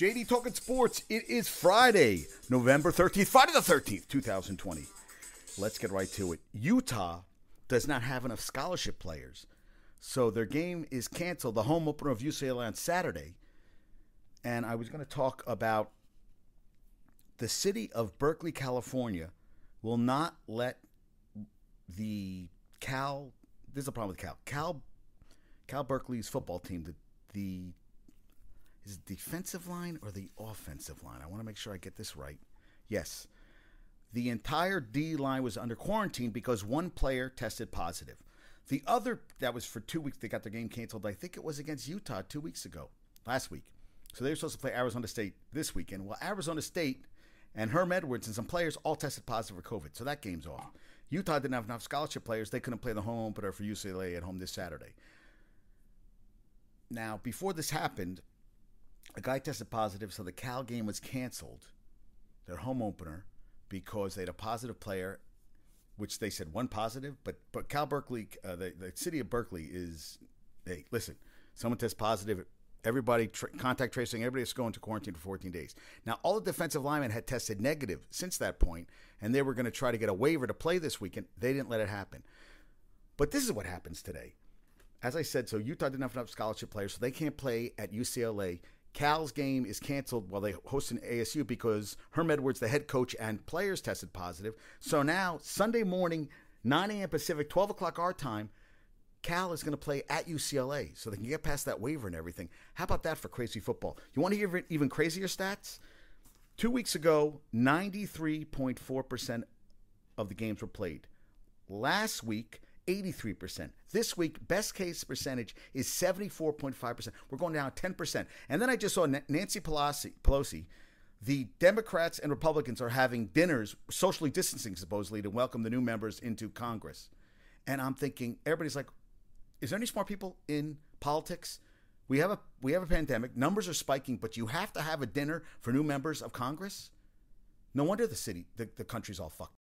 JD Talking Sports. It is Friday, November 13th, Friday the 13th, 2020. Let's get right to it. Utah does not have enough scholarship players, so their game is canceled, the home opener of UCLA on Saturday. And I was going to talk about the city of Berkeley, California will not let the there's a problem with Cal Berkeley's football team, is it defensive line or the offensive line? I want to make sure I get this right. Yes. The entire D line was under quarantine because one player tested positive. The other, that was for 2 weeks, they got their game canceled. I think it was against Utah last week. So they were supposed to play Arizona State this weekend. Well, Arizona State and Herm Edwards and some players all tested positive for COVID. So that game's off. Utah didn't have enough scholarship players. They couldn't play the home opener for UCLA at home this Saturday. Now, before this happened, a guy tested positive, so the Cal game was canceled, their home opener, because they had a positive player, which they said one positive. But Cal Berkeley, the city of Berkeley is, hey, listen, someone tests positive, everybody, contact tracing, everybody's going to quarantine for 14 days. Now, all the defensive linemen had tested negative since that point, and they were going to try to get a waiver to play this weekend. They didn't let it happen. But this is what happens today. As I said, so Utah didn't have enough scholarship players, so they can't play at UCLA. Cal's game is canceled while they host an ASU because Herm Edwards, the head coach, and players tested positive. So now, Sunday morning, 9 a.m. Pacific, 12 o'clock our time, Cal is going to play at UCLA so they can get past that waiver and everything. How about that for crazy football? You want to hear even crazier stats? 2 weeks ago, 93.4% of the games were played. Last week, 83%. This week, best case percentage is 74.5%. We're going down 10%. And then I just saw Nancy Pelosi, the Democrats and Republicans are having dinners, socially distancing supposedly, to welcome the new members into Congress. And I'm thinking, everybody's like, is there any smart people in politics? We have a pandemic. Numbers are spiking, but you have to have a dinner for new members of Congress? No wonder the country's all fucked.